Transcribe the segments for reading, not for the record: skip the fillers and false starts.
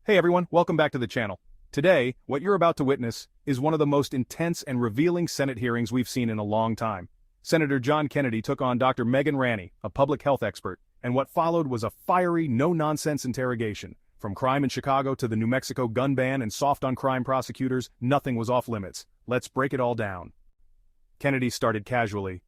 Hey everyone, welcome back to the channel. Today, what you're about to witness is one of the most intense and revealing Senate hearings we've seen in a long time. Senator John Kennedy took on Dr. Ranney, a public health expert, and what followed was a fiery, no-nonsense interrogation. From crime in Chicago to the New Mexico gun ban and soft-on-crime prosecutors, nothing was off-limits. Let's break it all down. Kennedy started casually.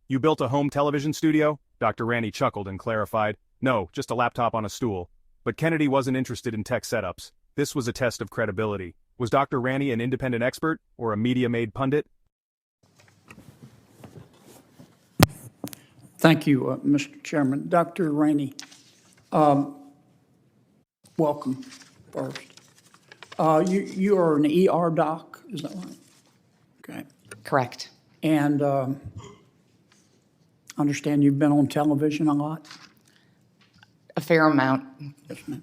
"You built a home television studio?" Dr. Ranney chuckled and clarified, "No, just a laptop on a stool." But Kennedy wasn't interested in tech setups. This was a test of credibility. Was Dr. Ranney an independent expert, or a media-made pundit? Thank you, Mr. Chairman. Dr. Ranney, welcome first. You are an ER doc, is that right? Okay. Correct. And understand you've been on television a lot? A fair amount. Yes, ma'am.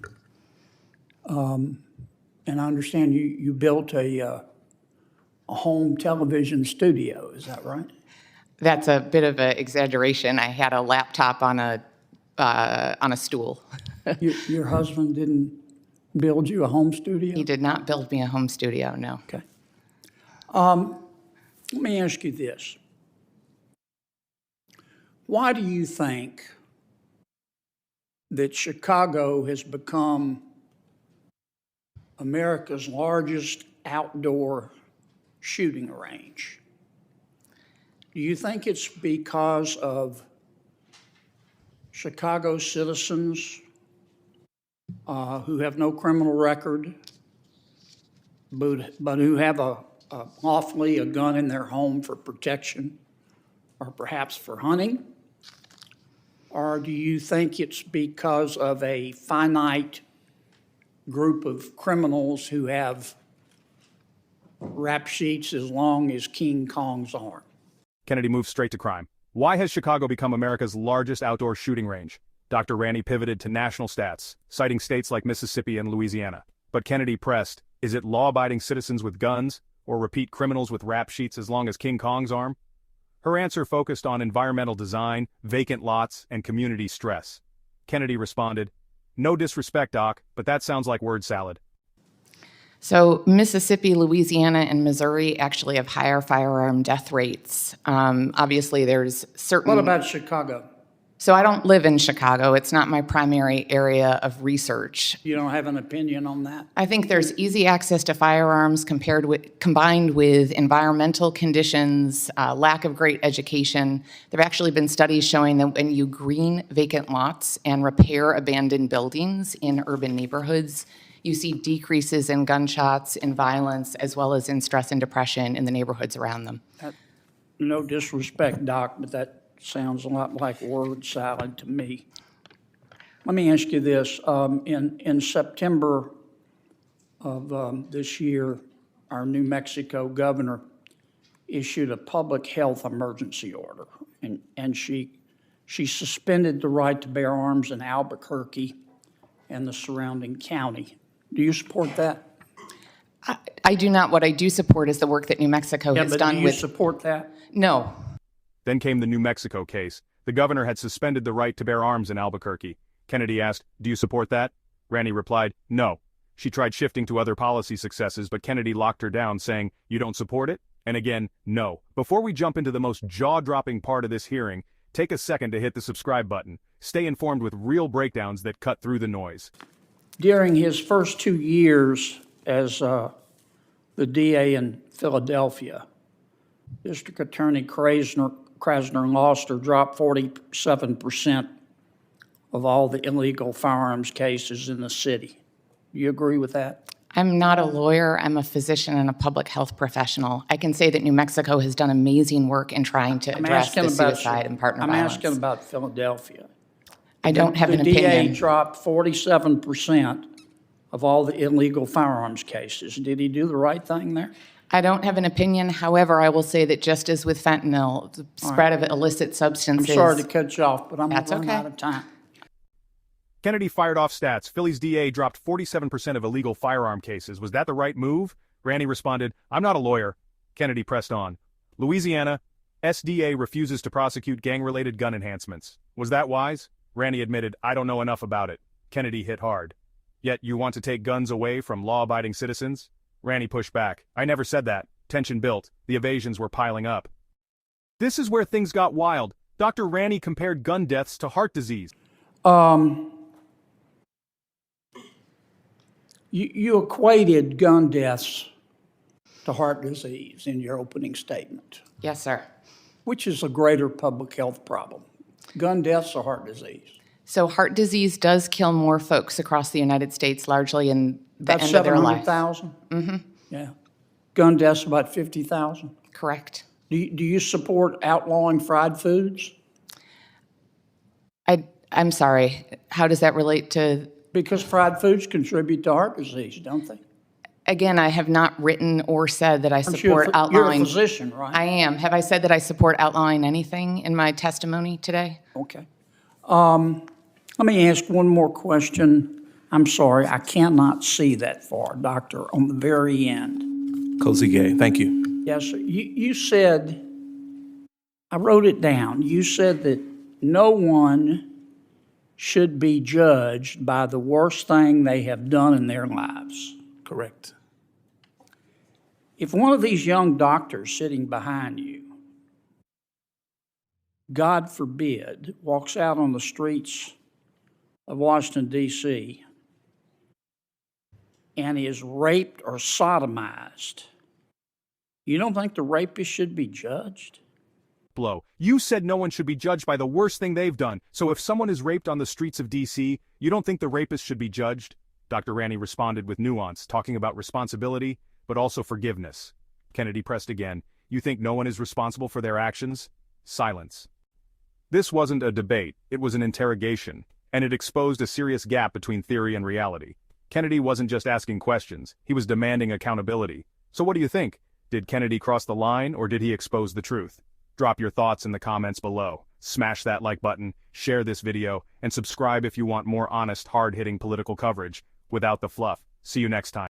And I understand you built a home television studio, is that right? That's a bit of an exaggeration. I had a laptop on a stool. Your husband didn't build you a home studio? He did not build me a home studio, no. Okay. Let me ask you this. Why do you think that Chicago has become America's largest outdoor shooting range? Do you think it's because of Chicago citizens who have no criminal record, but who have lawfully a gun in their home for protection or perhaps for hunting? Or do you think it's because of a finite group of criminals who have rap sheets as long as King Kong's arm? Kennedy moved straight to crime. Why has Chicago become America's largest outdoor shooting range? Dr. Ranney pivoted to national stats, citing states like Mississippi and Louisiana. But Kennedy pressed, is it law-abiding citizens with guns, or repeat criminals with rap sheets as long as King Kong's arm? Her answer focused on environmental design, vacant lots, and community stress. Kennedy responded, "No disrespect, Doc, but that sounds like word salad." So Mississippi, Louisiana, and Missouri actually have higher firearm death rates. Obviously, there's certain... What about Chicago? So I don't live in Chicago. It's not my primary area of research. You don't have an opinion on that? I think there's easy access to firearms combined with environmental conditions, lack of great education. There have actually been studies showing that when you green vacant lots and repair abandoned buildings in urban neighborhoods, you see decreases in gunshots, in violence, as well as in stress and depression in the neighborhoods around them. No disrespect, Doc, but that sounds a lot like word salad to me. Let me ask you this. In September of this year, our New Mexico governor issued a public health emergency order, and she suspended the right to bear arms in Albuquerque and the surrounding county. Do you support that? I do not. What I do support is the work that New Mexico has done with... Do you support that? No. Then came the New Mexico case. The governor had suspended the right to bear arms in Albuquerque. Kennedy asked, "Do you support that?" Ranney replied, "No." She tried shifting to other policy successes, but Kennedy locked her down, saying, "You don't support it?" And again, "No." Before we jump into the most jaw-dropping part of this hearing, take a second to hit the subscribe button. Stay informed with real breakdowns that cut through the noise. During his first 2 years as the DA in Philadelphia, District Attorney Krasner lost or dropped 47% of all the illegal firearms cases in the city. Do you agree with that? I'm not a lawyer. I'm a physician and a public health professional. I can say that New Mexico has done amazing work in trying to address the suicide and partner violence. I'm asking about Philadelphia. I don't have an opinion. The DA dropped 47% of all the illegal firearms cases. Did he do the right thing there? I don't have an opinion. However, I will say that just as with fentanyl, the spread of illicit substances... I'm sorry to cut you off, but I'm running okay. out of time. Kennedy fired off stats. Philly's DA dropped 47% of illegal firearm cases. Was that the right move? Ranney responded, "I'm not a lawyer." Kennedy pressed on. Louisiana, SDA refuses to prosecute gang-related gun enhancements. Was that wise? Ranney admitted, "I don't know enough about it." Kennedy hit hard. Yet you want to take guns away from law-abiding citizens? Ranney pushed back. I never said that. Tension built. The evasions were piling up. This is where things got wild. Dr. Ranney compared gun deaths to heart disease. You equated gun deaths to heart disease in your opening statement. Yes, sir. Which is a greater public health problem, gun deaths or heart disease? So heart disease does kill more folks across the United States, largely in the About end of their life. 700,000? Mm-hmm. Yeah. Gun deaths about 50,000? Correct. Do you support outlawing fried foods? I'm sorry. How does that relate to? Because fried foods contribute to heart disease, don't they? Again, I have not written or said that I support You're a outlawing. physician, right? I am. Have I said that I support outlawing anything in my testimony today? Okay. Let me ask one more question. I'm sorry, I cannot see that far, Doctor, on the very end. Cozy Gay, thank you. Yes, sir. You said, I wrote it down, you said that no one should be judged by the worst thing they have done in their lives. Correct. If one of these young doctors sitting behind you, God forbid, walks out on the streets of Washington, D.C., and is raped or sodomized, you don't think the rapist should be judged? Blow. You said no one should be judged by the worst thing they've done, so if someone is raped on the streets of D.C., you don't think the rapist should be judged? Dr. Ranney responded with nuance, talking about responsibility, but also forgiveness. Kennedy pressed again. You think no one is responsible for their actions? Silence. This wasn't a debate, it was an interrogation, and it exposed a serious gap between theory and reality. Kennedy wasn't just asking questions, he was demanding accountability. So what do you think? Did Kennedy cross the line, or did he expose the truth? Drop your thoughts in the comments below. Smash that like button, share this video, and subscribe if you want more honest, hard-hitting political coverage without the fluff. See you next time.